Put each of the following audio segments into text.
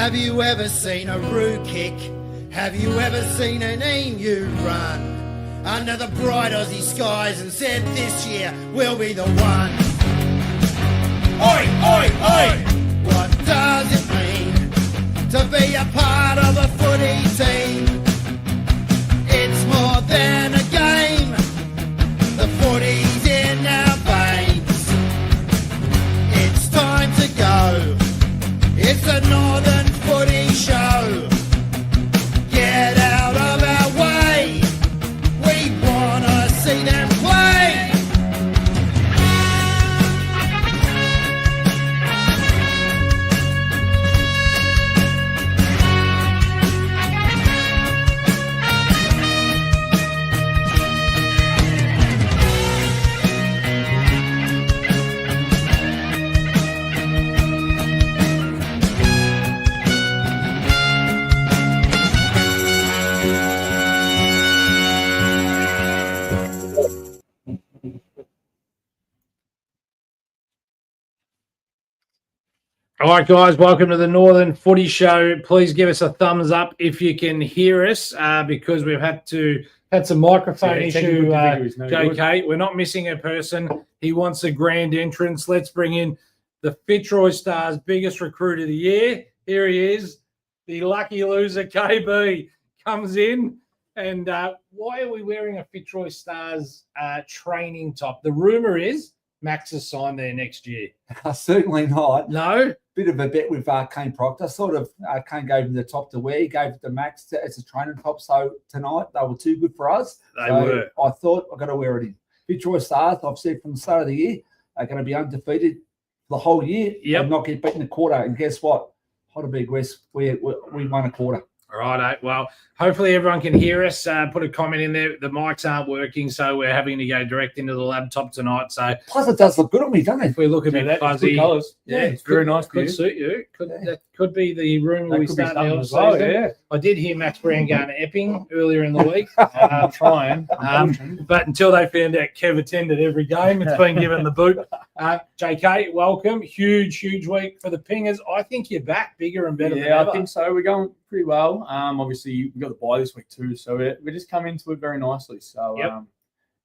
Have you ever seen a roo kick? Have you ever seen an emu run under the bright Aussie skies and said this year will be the one? Oi, oi, oi! What does it mean to be a part of a footy team? It's more than a game. The footy's in our veins. It's time to go. It's the Northern Footy Show. Get out of our way. We wanna see them play. All right, guys, welcome to the Northern Footy Show. Please give us a thumbs up if you can hear us because we've had some microphone issue. JK, we're not missing a person. He wants a grand entrance. Let's bring in the Fitzroy Stars' biggest recruit of the year. Here he is, the lucky loser, KB, comes in. And why are we wearing a Fitzroy Stars training top? The rumour is Max has signed there next year. Certainly not. No? Bit of a bet with Kane Proctor. Sort of Kane gave him the top to wear. He gave it to Max as a training top. So tonight they were too good for us. They were. I thought I've got to wear it in. Fitzroy Stars, I've said from the start of the year, are going to be undefeated the whole year and not get beaten a quarter. And guess what? Heidelberg West, we won a quarter. All right. Well, hopefully everyone can hear us. Put a comment in there. The mics aren't working, so we're having to go direct into the laptop tonight. So plus, it does look good on me, doesn't it? If we look a bit fuzzy, colours. Yeah, it's very nice. Could suit you. That could be the room we start the off season. Yeah. I did hear Max Brown going to Epping earlier in the week. I'm trying. But until they found out Kev attended every game, it's been given the boot. JK, welcome. Huge week for the Pingers. I think you're back bigger and better than ever. I think so. We're going pretty well. Obviously, we've got the bye this week too, so we just come into it very nicely. So,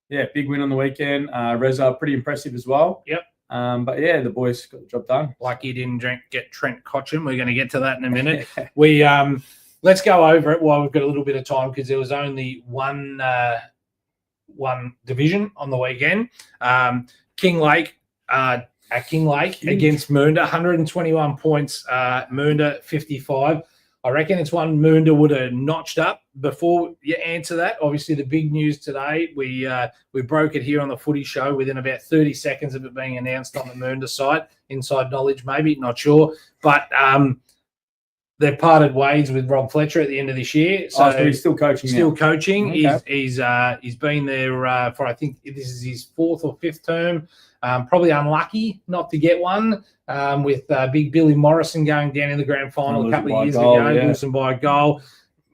big win on the weekend. Reza, pretty impressive as well. Yep. But yeah, the boys got the job done. Lucky you didn't get Trent Cotchin. We're going to get to that in a minute. We let's go over it while we've got a little bit of time because there was only one division on the weekend. Kinglake against Moonda, 121 points. Moonda 55. I reckon it's one Moonda would have notched up. Before you answer that, obviously the big news today, we broke it here on the Footy Show within about 30 seconds of it being announced on the Moonda site. Inside knowledge, maybe, not sure. But they've parted ways with Rob Fletcher at the end of this year. So he's still coaching. Okay. He's been there for, I think this is his fourth or fifth term. Probably unlucky not to get one with big Billy Morrison going down in the grand final a couple of years ago, losing by a goal.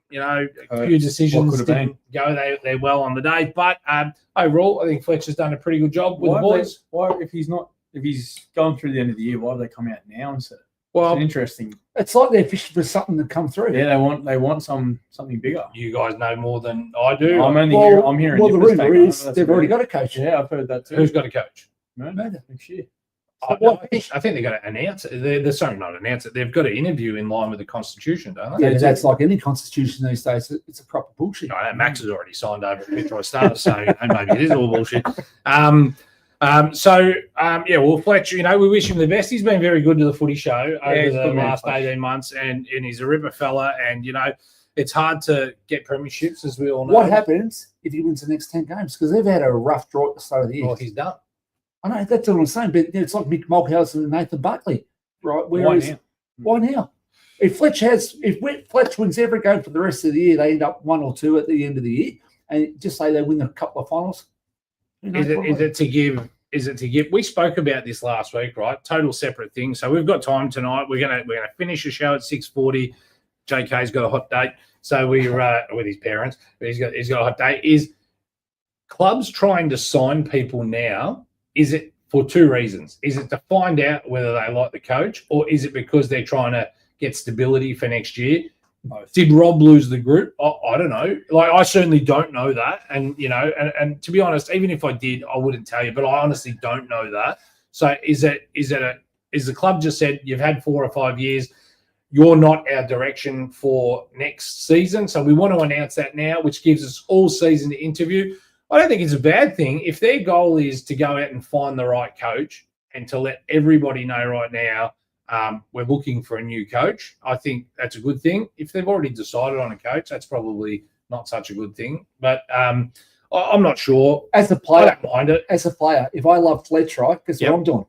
You know, a few decisions didn't go they're well on the day. But overall, I think Fletcher's done a pretty good job with the boys. If he's gone through the end of the year, why have they come out now instead? Well, it's interesting. It's like they're fishing for something to come through. Yeah, they want something bigger. You guys know more than I do. I'm hearing. Well, the rumor is they've already got a coach. Yeah, I've heard that too. Who's got a coach? Murder next year. I think they've got to announce it. They're sorry, not announce it. They've got to interview in line with the Constitution, don't they? Yeah, that's like any Constitution these days. It's a proper bullshit. No, Max has already signed over at Fitzroy Stars, so maybe it is all bullshit. Well, Fletcher, we wish him the best. He's been very good to the Footy Show over the last 18 months, and he's a ripper fella. And it's hard to get premierships, as we all know. What happens if he wins the next 10 games? Because they've had a rough draw at the start of the year. Well, he's done. I know that's what I'm saying, but it's like Mick Mulcahy and Nathan Buckley, right? Why now? If Fletch wins every game for the rest of the year, they end up 1 or 2 at the end of the year, and just say they win a couple of finals. Is it to give? We spoke about this last week, right? Total separate things. So we've got time tonight. We're gonna finish the show at 6:40. JK's got a hot date, so we're with his parents. But he's got a hot date. Is clubs trying to sign people now? Is it for two reasons? Is it to find out whether they like the coach, or is it because they're trying to get stability for next year. Did Rob lose the group? I don't know. Like, I certainly don't know that. And, and to be honest, even if I did, I wouldn't tell you. But I honestly don't know that. So is the club just said, you've had 4 or 5 years, you're not our direction for next season. So we want to announce that now, which gives us all season to interview. I don't think it's a bad thing. If their goal is to go out and find the right coach and to let everybody know right now, we're looking for a new coach, I think that's a good thing. If they've already decided on a coach, that's probably not such a good thing. But I'm not sure. As a player, I don't mind it. As a player, if I love Fletch, right, guess what I'm doing?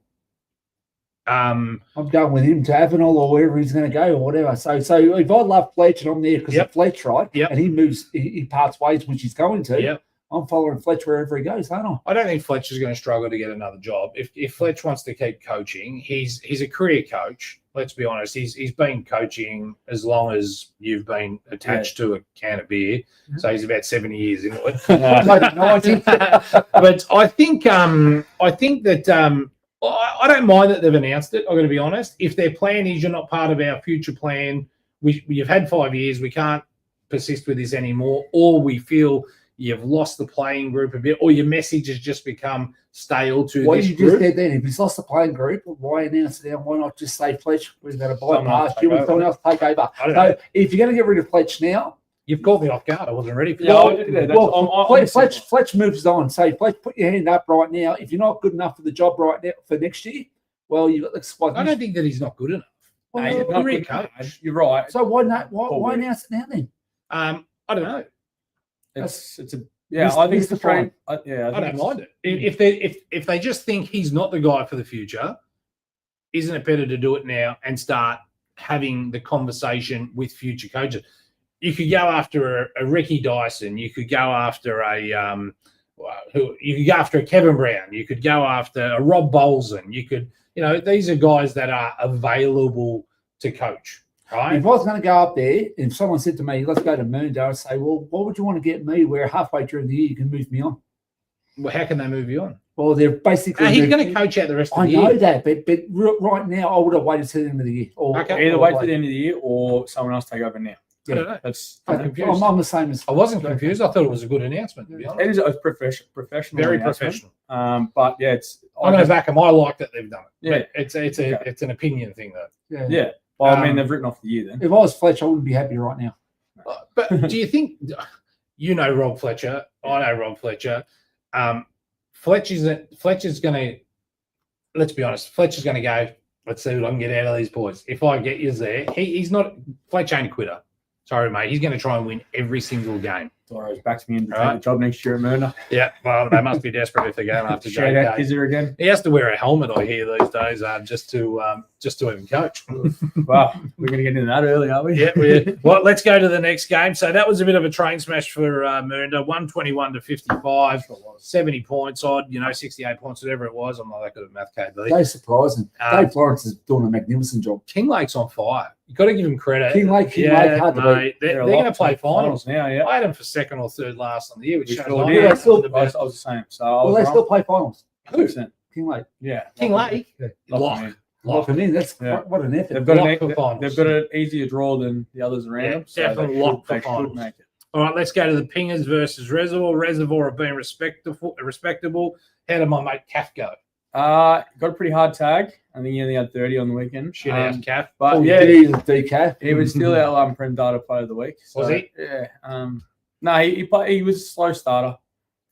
I'm going with him to Avenel or wherever he's going to go or whatever. So if I love Fletch and I'm there because of Fletch, right, and he moves, he parts ways, which he's going to, I'm following Fletch wherever he goes, aren't I? I don't think Fletch is going to struggle to get another job. If Fletch wants to keep coaching, he's a career coach. Let's be honest. He's been coaching as long as you've been attached to a can of beer. So he's about 70 years into it. But I think that I don't mind that they've announced it. I'm going to be honest. If their plan is you're not part of our future plan, you've had 5 years, we can't persist with this anymore, or we feel you've lost the playing group a bit, or your message has just become stale to what this you group. Just said then, if he's lost the playing group, why announce it now? Why not just say, Fletch, we're going to bypass you and someone else take over? So if you're going to get rid of Fletch now, you've caught me off guard. I wasn't ready for that. Fletch moves on. So Fletch, put your hand up right now. If you're not good enough for the job right now for next year, well, you've got the squad. I don't think that he's not good enough. Well, you're right. So why not? Why announce it now then? I don't know. I think it's the trade. I don't mind it. If they just think he's not the guy for the future, isn't it better to do it now and start having the conversation with future coaches? You could go after a Ricky Dyson. You could go after a Kevin Brown. You could go after a Rob Bolson. You could, these are guys that are available to coach. Right. If I was going to go up there, and if someone said to me, let's go to Moondale, I'd say, well, what would you want to get me where halfway during the year you can move me on? Well, how can they move you on? Well, they're basically... he's going to coach out the rest of the year. I know that, but right now, I would have waited till the end of the year. Either wait till the end of the year or someone else take over now. I don't know. I'm the same as... I wasn't confused. I thought it was a good announcement, to be honest. It is professional. Very professional. But, yeah, I'm going to back them. I like that they've done it. Yeah. But it's an opinion thing, though. Yeah. Well, I mean, they've written off the year then. If I was Fletch, I wouldn't be happy right now. But do you think, Rob Fletcher, I know Rob Fletcher, Fletch is going to, let's be honest, Fletcher's going to go, let's see what I can get out of these boys. If I get you there, Fletch ain't a quitter. Sorry, mate. He's going to try and win every single game. Doro's backs me in to take the job next year at Myrna. Yeah, well, they must be desperate if they're going after JK. Is there again? He has to wear a helmet, I hear, these days, just to even coach. Wow, we're going to get into that early, aren't we? Yeah. Well, let's go to the next game. So that was a bit of a train smash for Mernda, 121-55, 70 points odd, 68 points, whatever it was. I'm not that good at math, KB. So surprising. Dave Florence is doing a magnificent job. Kinglake's on fire. You've got to give him credit. Kinglake, hard to beat. They're going to play finals now, yeah. I had them for second or third last on the year, which shows I was the same. So they still play finals. Who? Kinglake. Yeah. Kinglake? Lock them in. That's what an effort. They've got an easier draw than the others around them. So definitely lock for finals. Make it. All right, let's go to the Pingers versus Reservoir. Reservoir have been respectable. How did my mate Caff go? Got a pretty hard tag. I think he only had 30 on the weekend. Shit out Caff. But he was still our Prendata player of the week. So, was he? Yeah. No, he was a slow starter.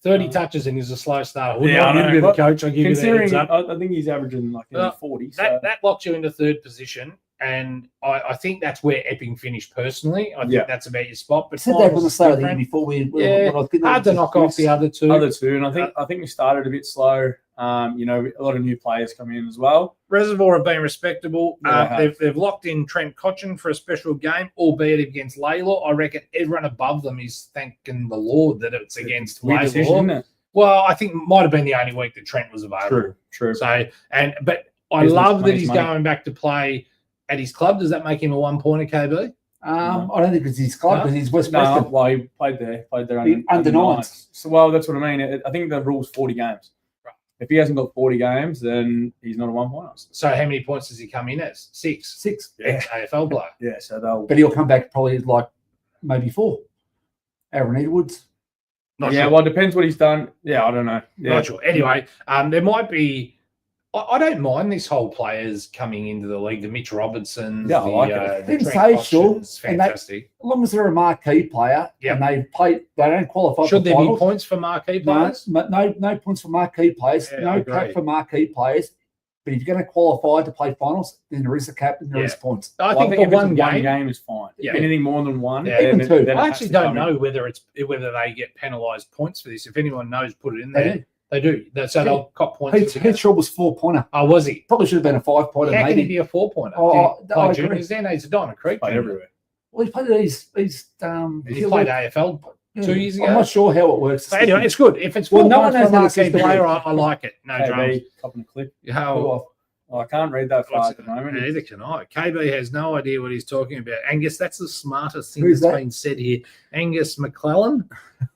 30 touches and he's a slow starter. Yeah, I know. The coach, I'll give you that heads up. I think he's averaging like 40. That locks you into third position. And I think that's where Epping finished personally. I think that's about your spot. But I said that from the start of the year before hard to knock off the other two. And I think we started a bit slow. A lot of new players coming in as well. Reservoir have been respectable. They've locked in Trent Cotchin for a special game, albeit against Laylaw. I reckon everyone above them is thanking the Lord that it's against Laylaw. Isn't it? Well, I think it might have been the only week that Trent was available. True. So, but I love that he's going back to play at his club. Does that make him a 1-pointer, KB? I don't think it's his club because he's West Preston. Well, he played there under nines. So, well, that's what I mean. I think the rule's 40 games. Right. if he hasn't got 40 games, then he's not a 1-pointer. So how many points does he come in as? 6. 6. Yeah. AFL player. Yeah, so But he'll come back probably like maybe 4. Aaron Edwards. Not yeah, sure. well, it depends what he's done. Yeah, I don't know. Yeah. Not sure. Anyway, there might be. I don't mind this whole players coming into the league. The Mitch Robertsons, Yeah, I like it. the Trent Sensational. Cotchins, fantastic. As long as they're a marquee player Yep. and they don't qualify Should for there finals. be points for marquee players? No points for marquee players. Yeah, I no agree. cap for marquee players. But if you're going to qualify to play finals, then there is a cap and there is points. I Well, think if for it's one game, is fine. Yeah. If anything more than one, Yeah. Even two. then I it actually has to don't come in. know whether they get penalised points for this. If anyone knows, put it in They there. do. They do. So they'll cop points. Heath Shaw was 4-pointer. Oh, was he? Probably should have been a 5-pointer. How can he Maybe. be a 4-pointer? Oh, Did he play I agree. juniors then? He's a Diamond Creek. Played junior. everywhere. Well, he played at his He played AFL 2 years ago. I'm not sure how it works. So anyway, it's good. If it's Well, 4 no one points knows for a how marquee to player, system I like it. No drums. KB, top of the clip. How, Oh, I can't read that fast at the moment. neither can I. KB has no idea what he's talking about. Angus, that's the smartest thing Who's that's that? been said here. Angus McClellan.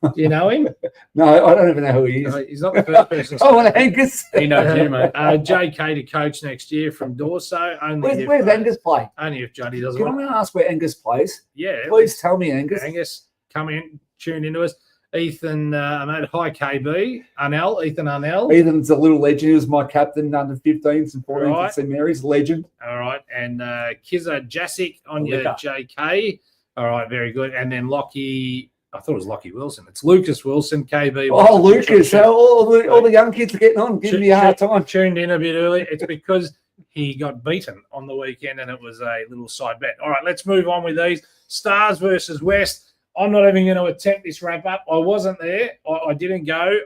Do you know him? No, I don't even know who he is. No, he's not the first person. Oh, well, Angus. He knows you, mate. JK to coach next year from Dorso. Where's Angus play? Only if Juddy doesn't Can I want. ask where Angus plays? Yeah. Please tell me, Angus. Angus, come in, tune into us. Ethan, mate, hi KB. Ethan Arnell. Ethan's a little legend. He was my captain under 15s and 14s Right. at St Mary's. Legend. All right. And Kizza Jasic on your Liquor. JK. All right, very good. And then Lockie, I thought it was Lockie Wilson. It's Lucas Wilson, KB. Oh, Lucas. All the young kids are getting on, giving me a hard time. Tuned in a bit early. It's because he got beaten on the weekend and it was a little side bet. All right, let's move on with these. Stars versus West. I'm not even going to attempt this wrap up. I wasn't there. I didn't go.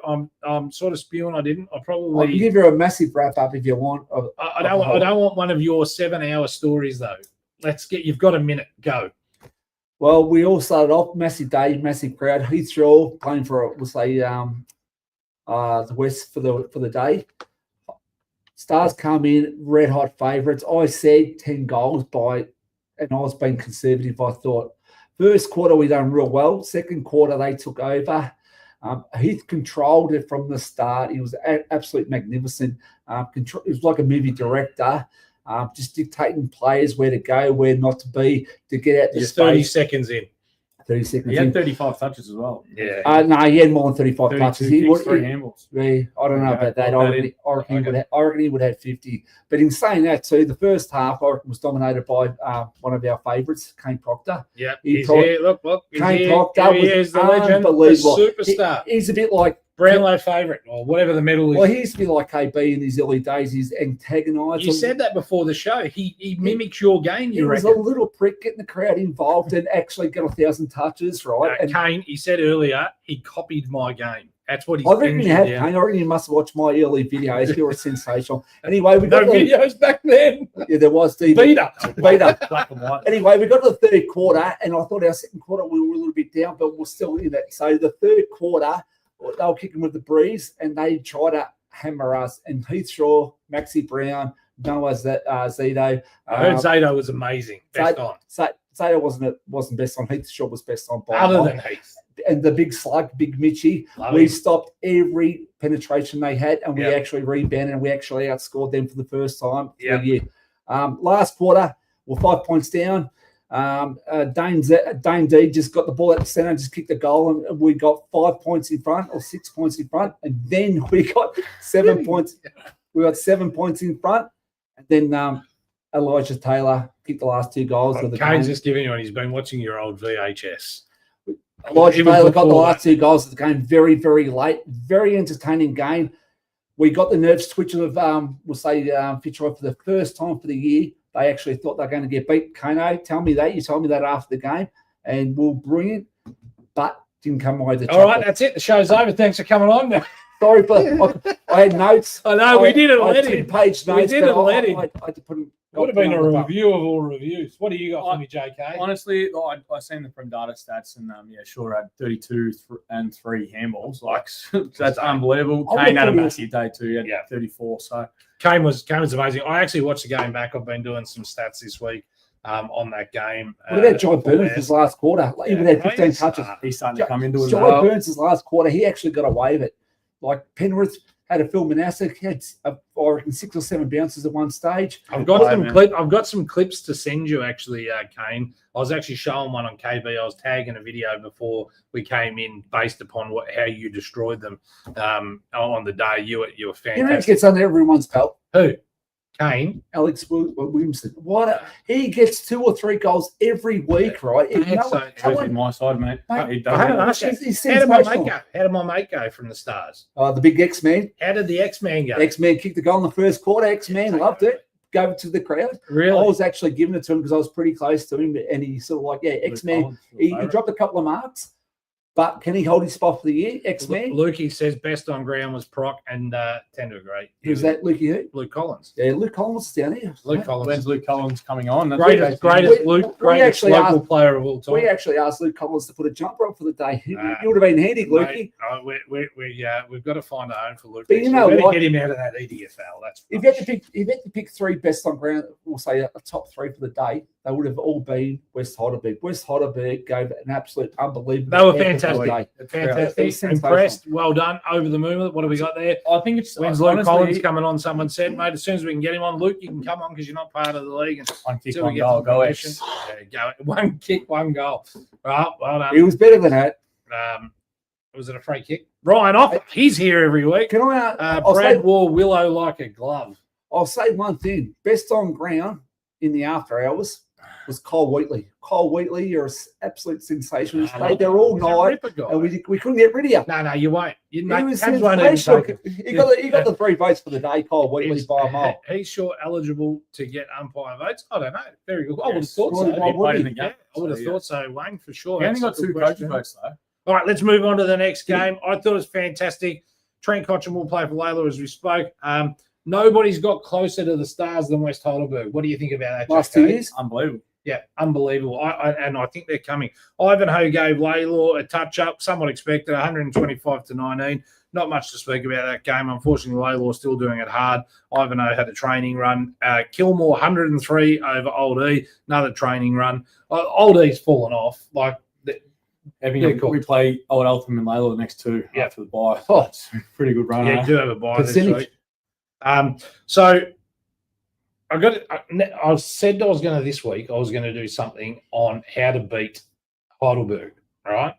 I'm sort of spewing. I didn't. I I can probably. give you a massive wrap up if you want. I don't want one of your 7-hour stories though. Let's get. You've got a minute. Go. Well, we all started off massive day, massive crowd. Heath Shaw playing for we'll say the West for the day. Stars come in red hot favourites. I said 10 goals and I was being conservative. I thought first quarter we done real well. Second quarter they took over. Heath controlled it from the start. He was absolutely magnificent. He was like a movie director. Just dictating players where to go, where not to be, to get out the You're space. 30 seconds in. 30 seconds. He had in. 35 touches as well. Yeah. No, he had more than 35 touches. 32 He kicks, would, 3 handballs. I don't know Okay, about that. put I that reckon he would have 50. But in saying that too, the first half I reckon was dominated by one of our favourites, Kane Proctor. Yeah. He He's probably- here. Look. He's Kane here. Proctor Here he was is, the legend, the unbelievable. superstar. He's a bit like Brownlow favourite or whatever the medal is. Well, he used to be like KB in his early days. He's antagonised. You said that before the show. He mimics your game, he you was reckon? a little prick getting the crowd involved and actually got 1,000 touches, right? And Kane, he said earlier, he copied my game. That's what he's I reckon you have, down. Kane. I reckon you must have watched my early videos. You're a sensational. Anyway, we No got videos back then. Yeah, there was the Beta. Beta. Black and white. Anyway, we got to the third quarter, and I thought our second quarter we were a little bit down, but we're still in it. So the third quarter, they were kicking with the breeze, and they tried to hammer us. And Heath Shaw, Maxi Brown, Noah Zito. I heard Zato was amazing. Best on. Zito wasn't best on. Heath Shaw was best on. By Other than Heath. And the big slug, Big Mitchie, Love we him. stopped every penetration they had, and we Yep. actually rebounded, and we actually outscored them for the first time for Yep. the year. Last quarter, we're 5 points down. Dane D just got the ball at the centre, just kicked the goal, and we got 5 points in front or 6 points in front, and then we got 7 points. We got 7 points in front, and then Elijah Taylor kicked the last 2 goals of the Kane's game. just giving you, and he's been watching your old VHS. Elijah Even Taylor got the before last 2 goals of the game very, very late. Very entertaining game. We got the nerves twitching of, we'll say, Fitzroy for the first time for the year. They actually thought they were going to get beat. Kano, tell me that. You told me that after the game. And we were brilliant, but didn't come away the All right, that's it. The show's over. Thanks for coming on. Sorry, but I had notes. I know, we didn't I let had him. 2-page notes. We didn't but let him. I had to put them. Would have been a on the top. review of all reviews. What do you got for me, JK? Honestly, I seen the from data stats, and sure had 32 and 3 handballs. Like that's unbelievable. I Kane had a would've- massive day too. He had 34. So Kane was amazing. I actually watched the game back. I've been doing some stats this week on that game. What about John Burns' last quarter? Like, even had 15 touches. he's starting to come into it. as John well. Burns' last quarter, he actually got away with it. Like Penrith, had a Phil Manasseh, had I reckon 6 or 7 bounces at one stage. I've got some clips to send you actually, Kane. I was actually showing one on KB. I was tagging a video before we came in based upon how you destroyed them on the day. You were fantastic. You know, he gets under everyone's belt. Who? Kane, Alex Williamson. He gets 2 or 3 goals every week, right? My side, mate. How did my mate go from the Stars? The big X-Man. How did the X-Man go? X-Man kicked the goal in the first quarter. X-Man loved it. Gave it to the crowd. Really? I was actually giving it to him because I was pretty close to him, and he sort of like, X-Man. He dropped a couple of marks. But can he hold his spot for the year? X-Man? Lukey says best on ground was Proc, and tend to agree. Who's that, Lukey who? Luke Collins. Yeah, Luke Collins is down here. When's Luke Collins coming on? Greatest local player of all time. We actually asked Luke Collins to put a jumper up for the day. He would have been handy, Lukey. We've got to find a home for Luke. But you know what? Get him out of that EDFL. That's if you had to pick 3 best on ground, we'll say a top 3 for the day, they would have all been West Heidelberg. West Heidelberg gave an absolute unbelievable. They were fantastic. Fantastic. Impressed. Well done. Over the moon. What have we got there? I think it's when's Luke Collins coming on? Someone said, mate, as soon as we can get him on, Luke, you can come on because you're not part of the league. And one kick, one goal. Go X. One kick, one goal. Right, well done. He was better than that. Was it a free kick? Ryan off. He's here every week. Can I? Brad wore Willow like a glove. I'll say one thing. Best on ground in the after hours was Kyle Wheatley. Kyle Wheatley, you're an absolute sensation. He stayed there all night, and we couldn't get rid of you. No, you won't. He was sensational. He got the 3 votes for the day, Kyle Wheatley, by a mile. He's sure eligible to get umpire votes. I don't know. Very good. I would have thought so. I would have thought so, Wayne, for sure. He only got 2 coach votes, though. All right, let's move on to the next game. I thought it was fantastic. Trent Cotchin will play for Layla as we spoke. Nobody's got closer to the Stars than West Heidelberg. What do you think about that? Last 2 years? Unbelievable. Yeah, unbelievable. I think they're coming. Ivanhoe gave Laylaw a touch-up, somewhat expected, 125-19. Not much to speak about that game. Unfortunately, Laylaw still doing it hard. Ivanhoe had a training run. Kilmore, 103 over Old E, another training run. Old E's fallen off. We play Old Eltham and Laylaw the next 2 after the bye. It's a pretty good run. Yeah, you do have a bye this week. So I said I was going to this week. I was going to do something on how to beat Heidelberg. All right,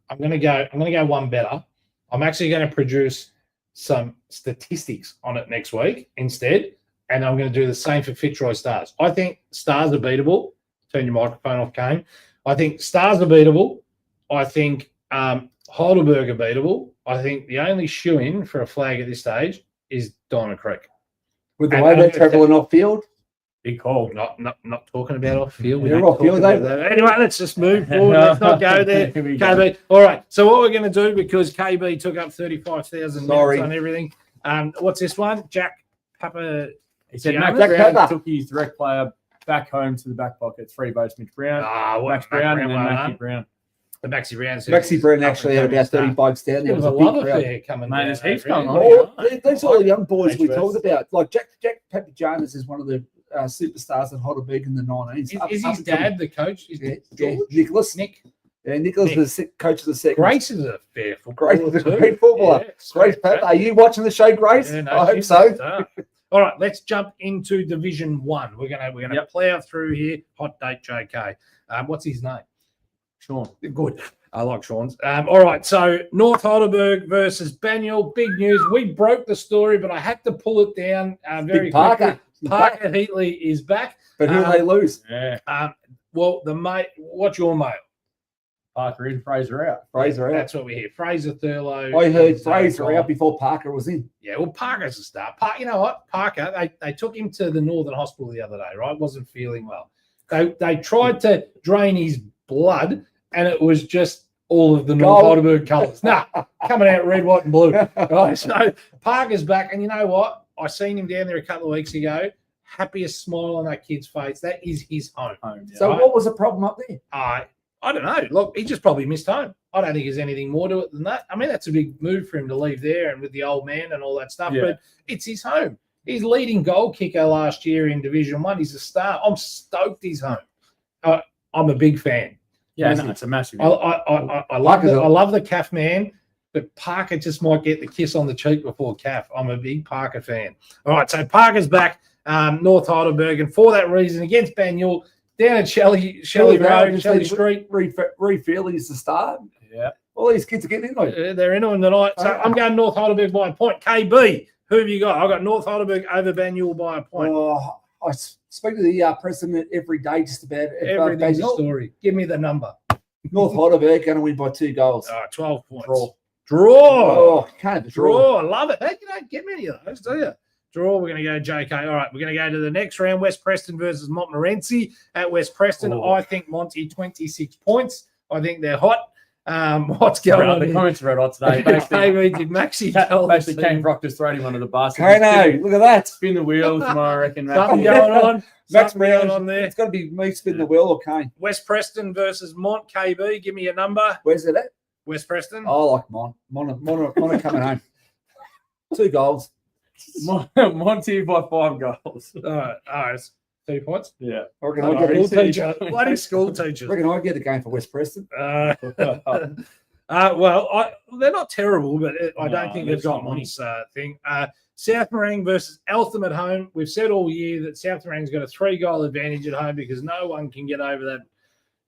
I'm going to go one better. I'm actually going to produce some statistics on it next week instead, and I'm going to do the same for Fitzroy Stars. I think Stars are beatable. Turn your microphone off, Kane. I think Stars are beatable. I think Heidelberg are beatable. I think the only shoe-in for a flag at this stage is Diamond Creek. With the way they're travelling off field? Big call. Not talking about off field. They're off field, anyway, let's just move forward. Let's not go there. KB. All right. So what we're going to do, because KB took up 35,000 minutes on everything. What's this one? Jack Papa. He said Max Brown took his direct player back home to the back pocket. 3 votes, Mitch Brown. Max Brown and then Mackie Brown. The Maxi Brown. Maxi Brown actually had about 30 bucks down there. There was a love affair coming down. There's heaps going on. These are all the young boys we talked about. Like Jack Papagianis is one of the superstars at Heidelberg in the 19s. Is his dad the coach? Nicholas. Nick. Yeah, Nicholas is the coach of the second. Grace is a fair footballer. Grace is a great footballer. Yeah, Grace Pat, are you watching the show, Grace? Yeah, no, I hope so. All right, let's jump into Division 1. We're gonna plow through here. Hot date, JK. What's his name? Sean. Good. I like Sean's. All right, so North Heidelberg versus Banyule. Big news. We broke the story, but I had to pull it down very quickly. Parker Heatley is back. But who they lose? Yeah. Well, what's your mail? Parker in, Fraser out. Fraser out. That's what we hear. Fraser Thurlow. I heard Fraser out before Parker was in. Yeah, well, Parker's a star. You know what? Parker, they took him to the Northern Hospital the other day, right? Wasn't feeling well. They tried to drain his blood, and it was just all of the North Heidelberg colours. Coming out red, white, and blue. Right, so Parker's back, and you know what? I seen him down there a couple of weeks ago. Happiest smile on that kid's face. That is his home. So what was the problem up there? I don't know. Look, he just probably missed home. I don't think there's anything more to it than that. I mean, that's a big move for him to leave there and with the old man and all that stuff, but it's his home. He's leading goal kicker last year in Division 1. He's a star. I'm stoked he's home. I'm a big fan. Yeah, it's a massive. I love the calf man, but Parker just might get the kiss on the cheek before Calf. I'm a big Parker fan. All right, so Parker's back, North Heidelberg, and for that reason, against Banyule, down at Shelley Road, Shelley Street. Reed Fairley is the start. Yeah. All these kids are getting in on They're in on tonight. So I'm going North Heidelberg by a point. KB, who have you got? I've got North Heidelberg over Banyule by a point. Oh, I speak to the president every day just about Everything's a story. Give me the number. North Heidelberg going to win by 2 goals. 12 points. Draw. Oh, can't have a draw. I love it. Hey, you don't get many of those, do you? Draw. We're going to go JK. All right, we're going to go to the next round. West Preston versus Montmorency at West Preston. I think Monty 26 points. I think they're hot. What's going on? The comments are red hot today. Did Maxie tell us? Basically, Kane Proctor's throwing him under the bus. I know. Look at that. Spin the wheel tomorrow, I reckon. Something going on. Max Something going on there. It's got to be me spin the wheel or Kane. West Preston versus Mont. KB, give me a number. Where's it at? West Preston. I like Mon coming home. 2 goals. Monty by 5 goals. All right. 2 points. Yeah. I reckon Bloody I get school teacher. Bloody school teachers. I reckon I get a game for West Preston. Well, they're not terrible, but I don't think they've that's got not Mont's thing. South Morang versus Eltham at home. We've said all year that South Morang's got a 3-goal advantage at home because no one can get over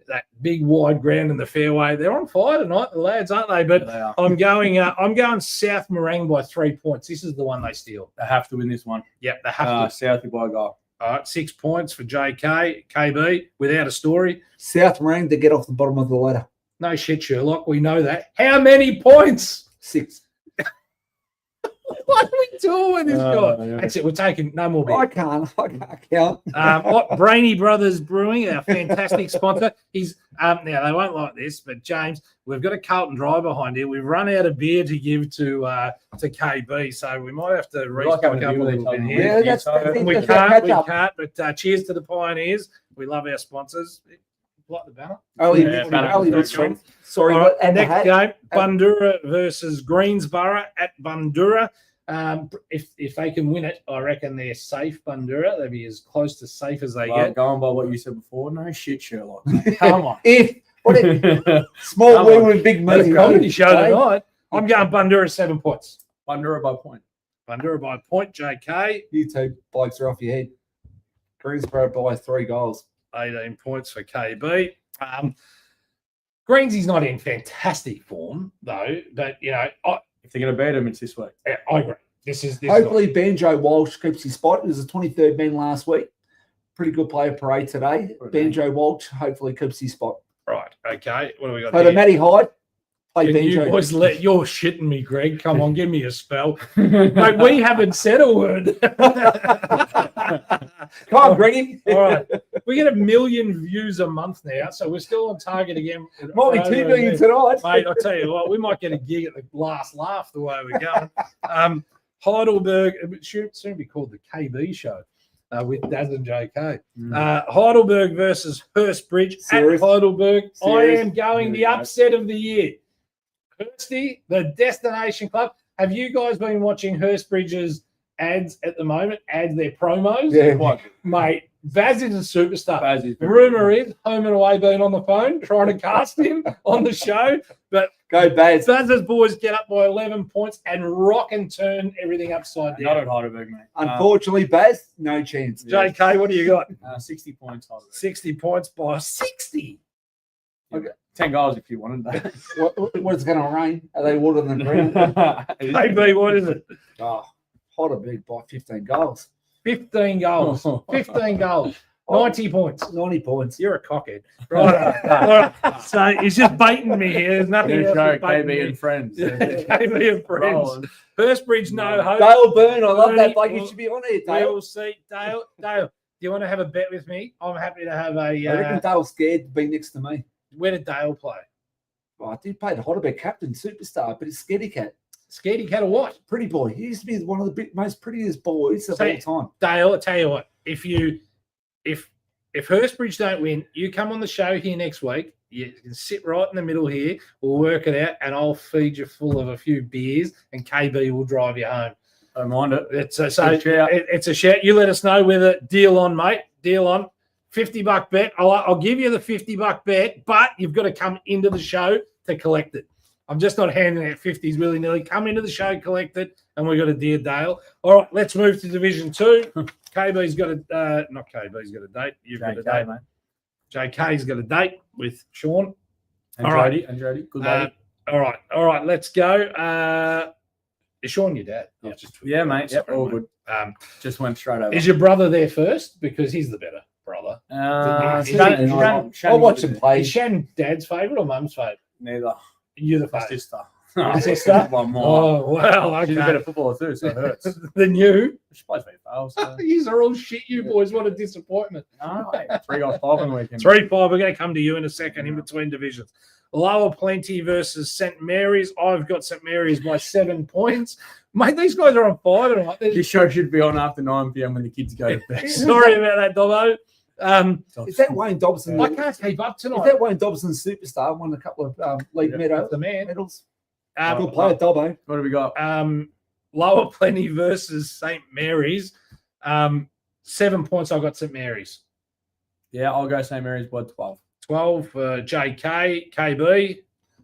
that big wide ground in the fairway. They're on fire tonight, the lads, aren't they? But They are. I'm going South Morang by 3 points. This is the one they steal. They have to win this one. Yep, they have to. Southie by a goal. All right, 6 points for JK, KB, without a story. South Morang to get off the bottom of the ladder. No shit, Sherlock. We know that. How many points? 6. What are we doing with this guy? Yeah. That's it. We're taking no more I bets. can't count. Brainy Brothers Brewing, our fantastic sponsor. He's now they won't like this, but James, we've got a Carlton Dry behind here. We've run out of beer to give to KB, so we might have to restock up a little bit here. Yeah, We can't. But cheers to the Pioneers. We love our sponsors. Like the banner. Sorry, Right, and next game, Bundoora versus Greensborough at Bundoora. If they can win it, I reckon they're safe, Bundoora. They'll be as close to safe as they get. Going by what you said before, no shit, Sherlock. Come on. Small win with big That's money. a comedy show tonight. I'm going Bundoora 7 points. Bundoora by point. Bundoora by a point, JK. You 2 blokes are off your head. Greensborough by 3 goals. 18 points for KB. Greensy's not in fantastic form, though, but, If they're going to beat him, it's this week. I agree. This Hopefully, Banjo Walsh keeps his spot. He was a 23rd man last week. Pretty good player parade today. Banjo Walsh hopefully keeps his spot. Right, okay. What do we got So here? the Matty Hyde. Play Can Banjo. you boys you're shitting me, Greg. Come on, give me a spell. Mate, we haven't said a word. Come on, Greggy. All right. We get 1 million views a month now, so we're still on target again. Might be 2 million tonight. Mate, I'll tell you what, we might get a gig at the last laugh the way we're going. Heidelberg, it should soon be called the KB show with Daz and JK. Heidelberg versus Hurstbridge at Heidelberg. I am going the upset of the year. Hursty, the destination club. Have you guys been watching Hurstbridge's ads at the moment? Ads, their promos? Yeah. Mate, Vaz is a superstar. Baz is Rumour is home and away being on the phone trying to cast him on the show. But Go Baz. Vaz's boys get up by 11 points and rock and turn everything upside down. Not at Heidelberg, mate. Unfortunately, Baz, no chance. JK, what do you got? 60 points, Heidelberg. 60 points by 60. Okay. 10 goals if you wanted that. What's going to rain? Are they water than green? KB, what is it? Oh, Heidelberg by 15 goals. 15 goals. 15 goals. 90 points. 90 points. You're a cockhead. Right. So he's just baiting me here. There's nothing else. Show he's baiting KB me. and friends. KB and friends. Hurstbridge, no hope. Dale Byrne, I love that bloke. Bernie, You should be on here, We Dale. will see. Dale, do you want to have a bet with me? I'm happy to have I reckon a. Dale's scared to be next to me. Where did Dale play? Oh, I did play the Heidelberg captain, superstar, but he's scaredy cat. Scaredy cat or what? Pretty boy. He used to be one of the most prettiest boys of all time. Dale, I'll tell you what. If Hurstbridge don't win, you come on the show here next week. You can sit right in the middle here. We'll work it out, and I'll feed you full of a few beers, and KB will drive you home. Don't mind it. It's a shout. You let us know whether deal on, mate. Deal on. $50 bet. I'll give you the $50 bet, but you've got to come into the show to collect it. I'm just not handing out 50s willy-nilly. Come into the show, collect it, and we've got a Deerdale. All right, let's move to Division 2. KB's got a not KB's got a date. You've got a date, mate. JK's got a date with Sean. And All Jody, and Jody. Good lady. All right, let's go. Is Sean your dad? Yeah, mate. Yep, all good. Just went straight over. Is your brother there first? Because he's the better brother. I'll watch him play. Is Shannon dad's favourite or mum's favourite? Neither. You're the My favourite. sister. Sister? One more. Oh, well, okay. She's a better footballer too, so it hurts. Than you. She plays very well. So. These are all shit, you boys. What a disappointment. No, mate. 3-5 on the weekend. 3-5. We're going to come to you in a second in between divisions. Lower Plenty versus St. Mary's. I've got St. Mary's by 7 points. Mate, these guys are on fire tonight. This show should be on after 9 p.m. when the kids go to bed. Sorry about that, Dobbo. Is that Wayne Dobson? I can't keep up tonight. Is that Wayne Dobson superstar? Won a couple of league the man. medals. Good player, Dobbo. What do we got? Lower Plenty versus St. Mary's. 7 points. I've got St. Mary's. Yeah, I'll go St. Mary's by 12. 12 for JK, KB.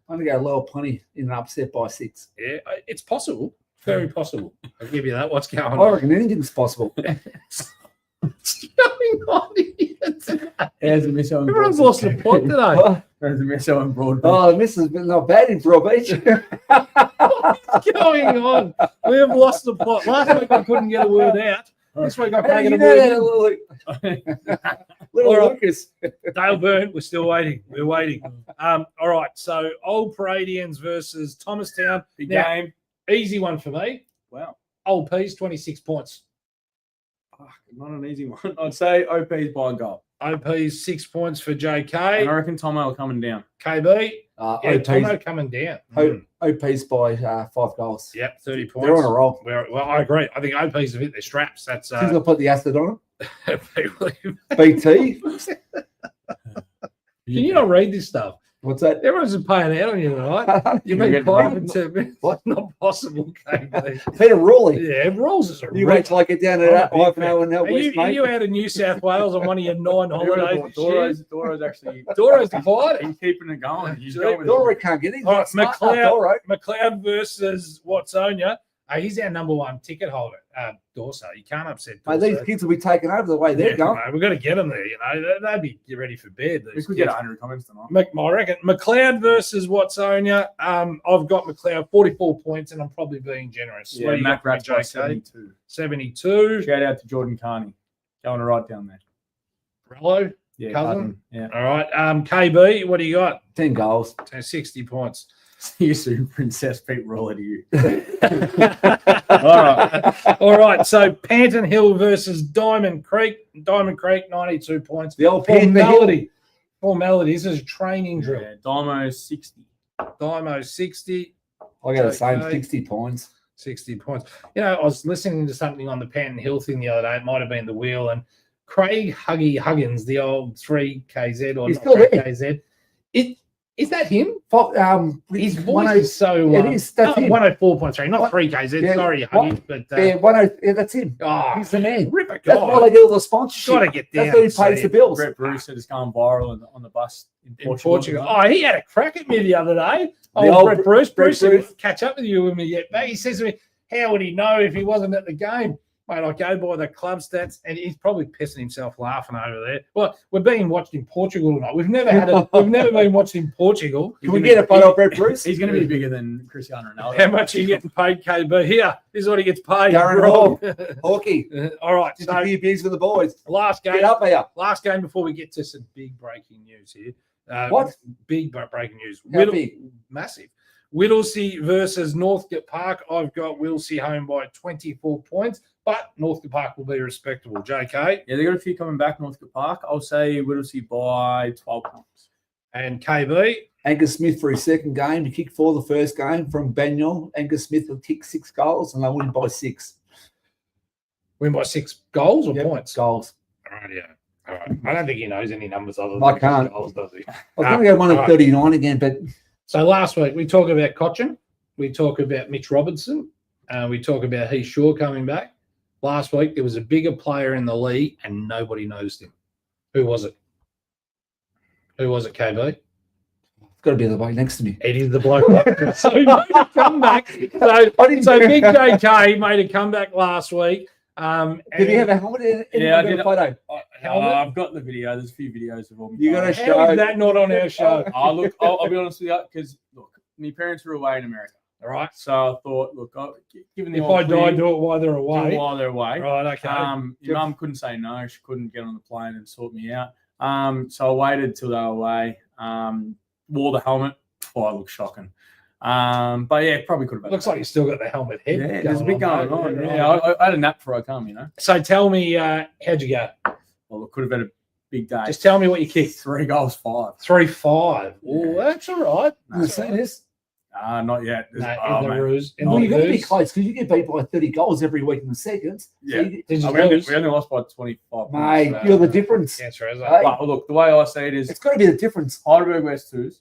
I'm going to go Lower Plenty in an upset by 6. Yeah, it's possible. Very possible. I'll give you that. What's going on? I reckon anything's possible. What's going on here? There's a miss on Everyone's lost the plot today. There's a miss on Broadbeach. Oh, the missus has been not bad in Broadbeach. What's going on? We have lost the plot. Last week I couldn't get a word out. This week I can't get a word out. Little Lucas. Dale Byrne, we're still waiting. We're waiting. All right, so Old Paradians versus Thomastown. Big Now, game. Easy one for me. Wow. Old P's, 26 points. Not an easy one. I'd say OP's by a goal. OP's 6 points for And JK. I reckon Tomo coming down. KB. Yeah, Tomo OP's, coming down. OP's by 5 goals. Yep, 30 points. They're on a roll. Well, I agree. I think OP's have hit their straps. That's Who's going to put the acid on Can it? BT. you not read this stuff? What's that? Everyone's just paying out on you tonight. You've been getting private to me. What? Not possible, KB. Peter Rawley. Yeah, Rolls is a You rip. wait till I get down to I'm that a big Ivanhoe and Are West, you mate. out of New South Wales on one of your 9 holidays? this year? Doro's actually. Doro's divided. He's keeping it going. He's So going with Doro can't get in. All right, Smart enough, Doro. McLeod versus Watsonia. He's our number 1 ticket holder, Dorso. You can't upset Mate, Dorso. these kids will be taken over the way they're going. We've got to get them there. You know, they'd be ready for bed. We These could kids. get 100 comments tonight. I reckon McLeod versus Watsonia. I've got McLeod 44 points, and I'm probably being generous. Yeah, What do you Mac got for me, Rat's by JK? 72. 72. Shout out to Jordan Carney. Going right down there. Rello. Yeah, Cousin? Yeah. All right. KB, what do you got? 10 goals. 60 points. See you soon, Princess Pete. Roll to you. All right. All right. So Panton Hill versus Diamond Creek. Diamond Creek, 92 points. The old Panton Formality. Formality. This is a training drill. Yeah, Dymo 60. Dymo 60. I got the same Okay. 60 points. 60 points. You know, I was listening to something on the Panton Hill thing the other day. It might have been the wheel. And Craig Huggins, the old 3KZ or He's not still there. 3KZ. Is that him? His voice 10 is so. It is. That's him. 104.3, not What? 3KZ. Yeah, Sorry, what? Huggins, but Yeah, that's him. oh, He's the man. rip a That's guy. why they get all the sponsorship. Got to get down. That's who and see pays the it. bills. Brett Bruce said it's going viral on the bus In Portugal. Oh, he had a crack at me the other day. The Oh, old Brett Bruce. Bruce Bruce. didn't catch up with you with me yet, mate. He says to me, how would he know if he wasn't at the game? Mate, I go by the club stats, and he's probably pissing himself laughing over there. Well, we're being watched in Portugal tonight. We've never been watched in Portugal. Can we get a photo of Brett Bruce? He's going to be bigger than Cristiano Ronaldo. How much are you getting paid, KB? Here, this is what he gets paid. Darren Hall. Hawkey. All right, Just so a few beers for the boys. last Get game. up here. Last game before we get to some big breaking news here. What? Big breaking news. How big? Massive. Whittlesea versus Northcote Park. I've got Whittlesea home by 24 points, but Northcote Park will be respectable. JK Yeah, they got a few coming back, Northcote Park. I'll say Whittlesea by 12 points. and KB. Angus Smith for his second game. He kicked 4 the first game from Banyol. Angus Smith will kick 6 goals and they win by 6. Win by 6 goals or Yep, points? Goals. All right, yeah. All right. I don't think he knows any numbers other I than can't. goals, does he? I was going to go one of All right. 39 again, but So last week we talk about Cochin, we talk about Mitch Robertson, we talk about Heath Shaw coming back. Last week there was a bigger player in the league and nobody noticed him. Who was it? Who was it, KB? got to be the bloke next to me. It is the bloke. So he made a comeback. So Big JK made a comeback last week. Did he have a helmet? Yeah, I did. A photo. I've got the video. There's a few videos of him. You got to How show is that not on our show? Look, I'll be honest with you, because look, my parents were away in America. All right. So I thought, look, given the If I die, do it while they're do away. it while they're away. Right. Okay. Your mum couldn't say no. She couldn't get on the plane and sort me out. So I waited till they were away. Wore the helmet. Oh, it looked shocking. But yeah, probably could have. Looks like you still got the helmet head. Yeah, there's a bit going on. Right. Yeah, I had a nap before I come. So tell me, how'd you go? Well, it could have been a big day. Just tell me what you kicked. 3 goals, 5. 3-5. Oh, that's all right. You seen this? Not yet. No, in the ruse. Well, you got to be close because you get beat by 30 goals every week in the seconds. Yeah. So We only lost by 25. mate, you're the difference. Answer is Hey. But look, the way I see it is It's got to be the difference. Heidelberg West 2s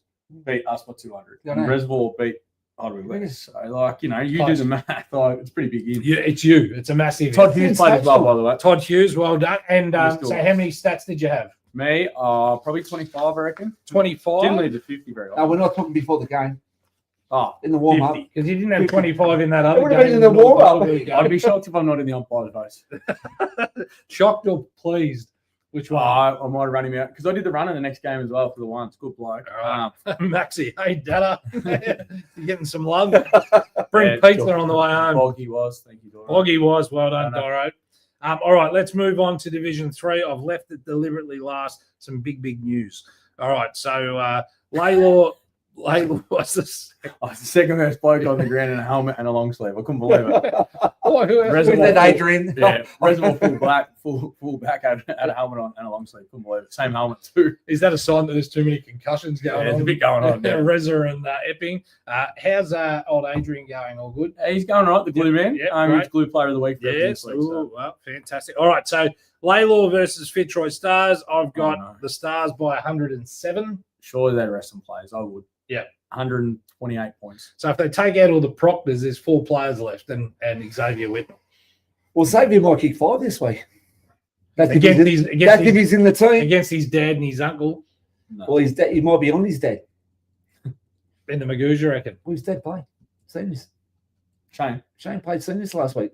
beat us by 200. I And know. Reservoir beat Heidelberg West. So, you do Close. the math. It's pretty big. Yeah, it's you. It's a massive. Todd Hughes played as well, by the way. Todd Hughes, well done. And He's so, still- how many stats did you have? Me, probably 25, I reckon. 25. Didn't lead to 50 very No, often. we're not talking before the game. Oh, In the warm up. 50. Because you didn't have 25 in that It other would have been game. in the warm-up. I'd be shocked if I'm not in the umpire's voice. Shocked or pleased? Which one? I might have run him out because I did the run in the next game as well for the ones. Good bloke. All right. Maxie, hey, Dada. You're getting some love. Bring Yeah, pizza sure. on the way home. Boggy was. Thank you, Dora. Oggy was. Well done, I know. Doro. All right, let's move on to Division 3. I've left it deliberately last. Some big news. All right, so Laylaw, what's this? I was the second best bloke on the ground in a helmet and a long sleeve. I couldn't believe it. Oh, who else? With Reservoir that Adrian. Yeah, Reservoir full back had a helmet on and a long sleeve. Couldn't believe it. Same helmet too. Is that a sign that there's too many concussions going Yeah, there's on? a bit going on. Yeah. Reza and Epping. How's old Adrian going? All good? He's going all right, the glue man. Yeah, He's great. glue player of the week for Yes. this week. So. Ooh, well, fantastic. All right, so Laylaw versus Fitzroy Stars. I've got no. the Stars by 107. Surely they rest some players. I would. Yeah. 128 points. So if they take out all the proctors, there's 4 players left and Xavier Whitman. Well, Xavier might kick 5 this week. That's if Against he's, his, that's if he's in the team. against his dad and his uncle No. Well, his dad, he might be on his dad. in the Magoo's, you reckon? Well, his dad played seniors. Shane. Shane played seniors last week.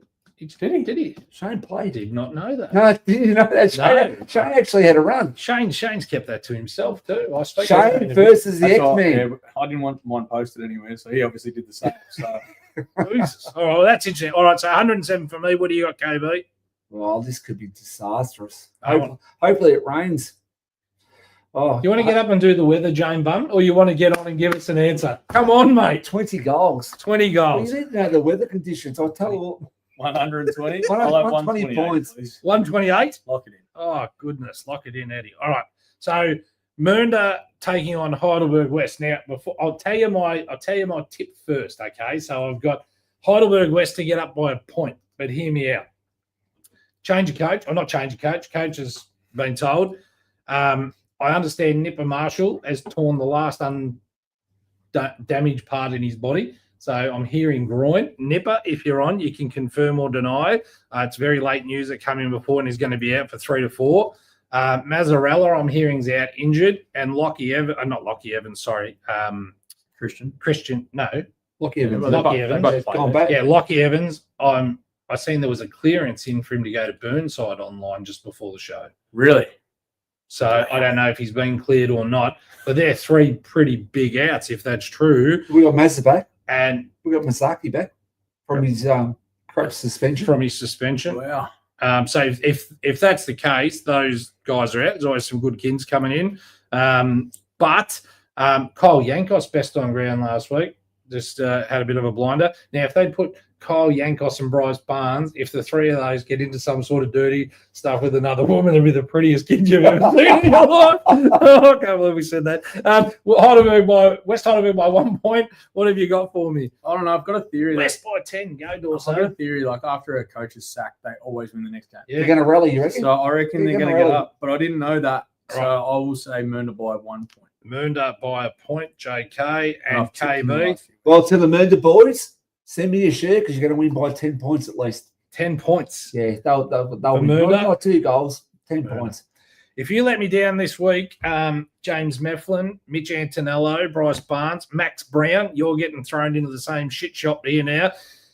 Did he? Shane I played. did not know that. No, did you know that? No. Shane actually had a run. Shane's kept that to himself too. I speak to him Shane in a versus the That's all right, X-Men. yeah, I didn't want mine posted anywhere, so he obviously did the same. So bit. Jesus. All right, well, that's interesting. All right, so 107 for me. What do you got, KB? Well, this could be disastrous. Oh. Hopefully it rains. Oh, You want to get up and do the weather, Jane Bum, or you want to get on and give us an answer? Come on, mate. 20 goals. 20 Well, goals. you need to know the weather conditions. I'll tell you 120. 120 points. Please. 128. Lock it in. Oh, goodness. Lock it in, Eddie. All right. So Mernda taking on Heidelberg West. Now, before I'll tell you my tip first, okay? So I've got Heidelberg West to get up by a point, but hear me out. Change of coach, or not change of coach. Coach has been told. I understand Nipper Marshall has torn the last damaged part in his body. So I'm hearing groin. Nipper, if you're on, you can confirm or deny. It's very late news that came in before and he's going to be out for 3 to 4. Mazzarella, I'm hearing, is out injured. And Lockie Evans, not Lockie Evans, sorry. Christian, no. Lockie Evans. Lockie Evans. Gone back. Yeah, Lockie Evans. I seen there was a clearance in for him to go to Burnside online just before the show. Really? So I don't know if he's been cleared or not, but they're 3 pretty big outs if that's true. We got Mazza back. And We got Masaki back from his crutch suspension. from his suspension. Wow. So if that's the case, those guys are out. There's always some good kids coming in. But Kyle Yankos best on ground last week. Just had a bit of a blinder. Now, if they'd put Kyle Yankos and Bryce Barnes, if the 3 of those get into some sort of dirty stuff with another woman, it'll be the prettiest kid you've ever seen in your life. Oh, I can't believe we said that. West Heidelberg by 1 point. What have you got for me? I don't know. I've got a theory. West by 10. Go, I've got a Dorso. theory. Like after a coach is sacked, they always win the next game. They're going to rally, you reckon? So I reckon They're they're going gonna to get rally. up, but I didn't know that. So Right. I will say Mernda by 1 point. Mernda by a point, JK and I've tipped them the KB. last few. Well, to the Mernda boys, send me a share because you're going to win by 10 points at least. 10 points. Yeah, they'll For win. Mernda? Not 2 goals, 10 Mernda. points. If you let me down this week, James Mefflin, Mitch Antonello, Bryce Barnes, Max Brown, you're getting thrown into the same shit shop here now.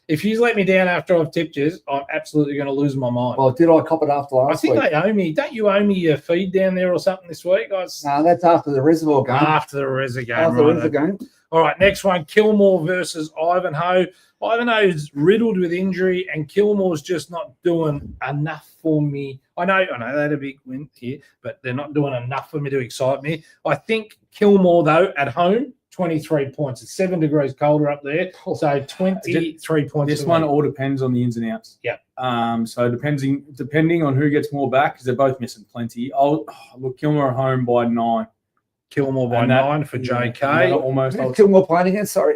If you let me down after I've tipped you, I'm absolutely going to lose my mind. Well, did I cop it after last week? I think they owe me. Don't you owe me a feed down there or something this week, guys? No, that's after the Reservoir game. After the Reservoir game. After the Reservoir game. All right, next one, Kilmore versus Ivanhoe. Ivanhoe's riddled with injury, and Kilmore's just not doing enough for me. I know they had a big win here, but they're not doing enough for me to excite me. I think Kilmore, though, at home, 23 points. It's 7 degrees colder up there, so 23 points. This one all depends on the ins and outs. Yeah. So depending on who gets more back, because they're both missing plenty. Look, Kilmore at home by 9. Kilmore by 9 for JK. Almost. Kilmore playing again, sorry.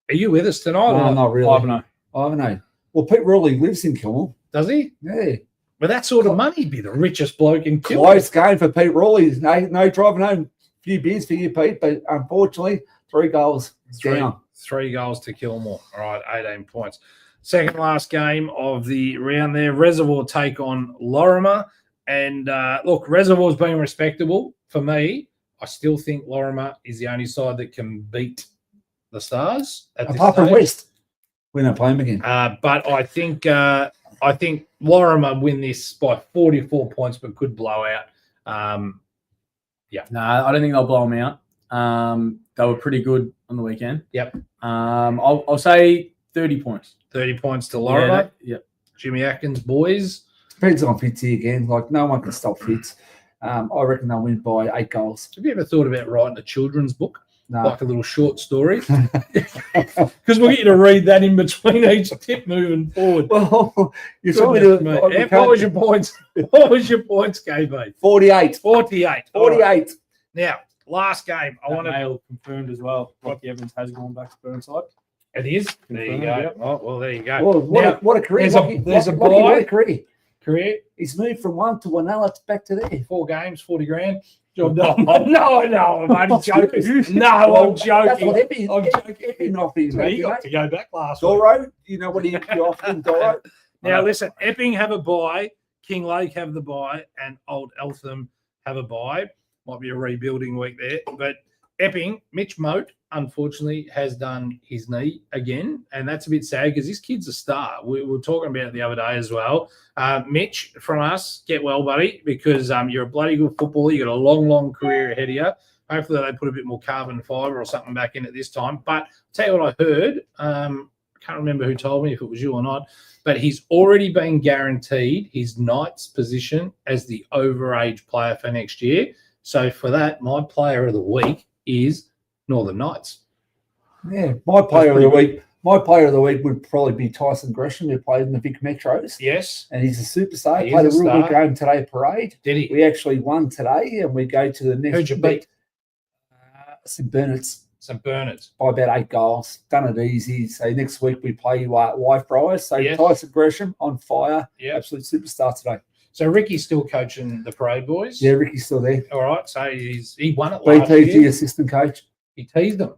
Are you with us tonight? No, not really. Ivanhoe. Well, Pete Rowley lives in Kilmore. Does he? Yeah. With that sort of money, he'd be the richest bloke in Kilmore. Close game for Pete Rowley. No driving home. Few beers for you, Pete, but unfortunately, 3 goals down. 3 goals to Kilmore. All right, 18 points. Second last game of the round there. Reservoir take on Lorimer. And look, Reservoir's been respectable. For me, I still think Lorimer is the only side that can beat the Stars. Apart from West. We're not playing again. But I think Lorimer win this by 44 points, but could blow out. Yeah. No, I don't think they'll blow them out. They were pretty good on the weekend. Yep. I'll say 30 points. 30 points to Lorimer. Yep. Jimmy Atkins, boys. Depends on Fitzy again. Like, no one can stop Fitz. I reckon they'll win by 8 goals. Have you ever thought about writing a children's book? No. Like a little short story? Because we'll get you to read that in between each tip moving forward. Well, you told me to. What was your points? What was your points, KB? 48. 48. 48. Right. Now, last game. I want to. Mail confirmed as well. Rocky Evans has gone back to Burnside. It is. There you go. Yep. Oh, well, there you go. Well, what a career. There's a what a career. Career. He's moved from one to another. It's back to there. 4 games, 40 grand. Job done. No, I'm only joking. No, I'm joking. That's what I'm joking. He got to go back last week. Doro, you know what he offered him, Doro? Now, listen, Epping have a bye, King Lake have the bye, and Old Eltham have a bye. Might be a rebuilding week there. But Epping, Mitch Moat, unfortunately, has done his knee again, and that's a bit sad because this kid's a star. We were talking about it the other day as well. Mitch, from us, get well, buddy, because you're a bloody good footballer. You got a long, long career ahead of you. Hopefully they put a bit more carbon fibre or something back in at this time. But I'll tell you what I heard. I can't remember who told me, if it was you or not, but he's already been guaranteed his Knights position as the overage player for next year. So for that, my player of the week is Northern Knights. Yeah, my player of the week. My player of the week would probably be Tyson Gresham, who played in the Vic Metros. Yes. And he's a superstar. He played a real good game today at Parade. Did he? We actually won today, and we go to the next. Who'd you beat? St Bernard's. St Bernard's. By about 8 goals. Done it easy. So next week we play Whitefriars. So yes. Tyson Gresham on fire. Yep. Absolute superstar today. So Ricky's still coaching the Parade boys? Yeah, Ricky's still there. All right. So he won it last BT's year. the assistant coach. He teased them.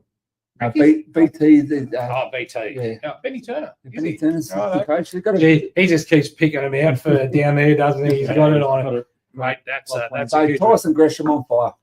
BT. BT. Yeah. Benny Turner. Benny Turner's the coach. He just keeps picking them out for down there, doesn't he? He's got it on it. Mate, that's so Tyson Gresham on fire.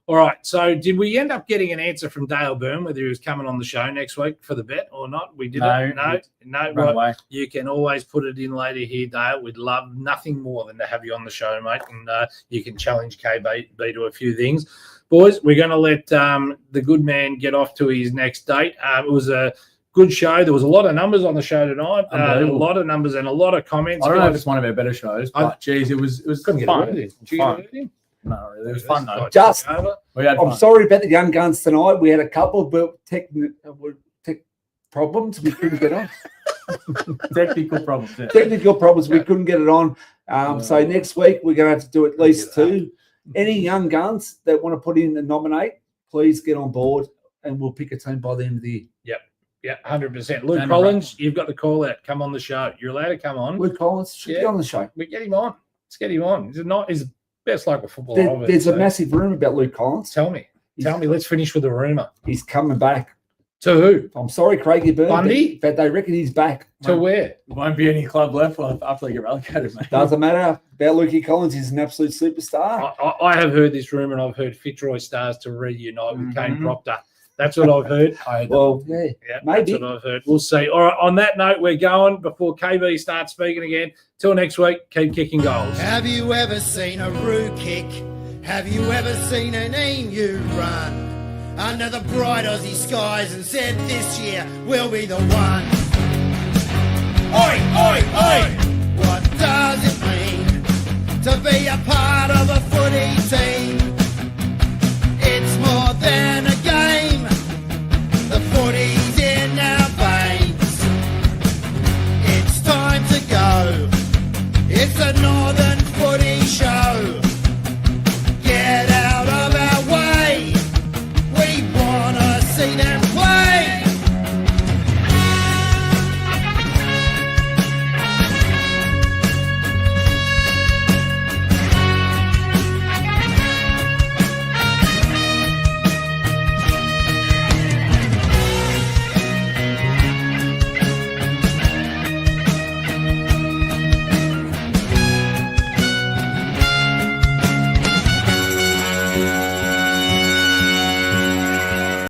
All right. So did we end up getting an answer from Dale Byrne whether he was coming on the show next week for the bet or not? We didn't. No. Right. You can always put it in later here, Dale. We'd love nothing more than to have you on the show, mate. And you can challenge KB to a few things. Boys, we're going to let the good man get off to his next date. It was a good show. There was a lot of numbers on the show tonight. A lot of numbers and a lot of comments. I don't know if it's one of our better shows, but geez, it was couldn't fun. Get it fun. No, really, it was fun though. I'm sorry about the young guns tonight. We had a couple of tech problems we couldn't get on. Technical problems. Yeah. Technical problems. We couldn't get it on. So next week we're going to have to do at least 2. Any young guns that want to put in and nominate, please get on board, and we'll pick a team by the end of the year. Yep. Yeah, 100%. Luke Collins, you've got the call out. Come on the show. You're allowed to come on. Luke Collins should be on the show. We get him on. Let's get him on. He's the best local footballer. There's a massive rumour about Luke Collins. Tell me. Let's finish with the rumour. He's coming back. To who? I'm sorry, Craigie Byrne, Bundy? but they reckon he's back. To where? Won't be any club left after they get relegated, mate. Doesn't matter about Lukey Collins. He's an absolute superstar. I have heard this rumour, and I've heard Fitzroy Stars to reunite with Kane Mhm. Proctor. That's what I've heard. Well, yeah, Yeah, maybe. that's what I've heard. We'll see. All right, on that note, we're going before KB starts speaking again. Till next week, keep kicking goals. Have you ever seen a roo kick? Have you ever seen an emu run under the bright Aussie skies and said this year we'll be the one? Oi, oi, oi! What does it mean to be a part of a footy team?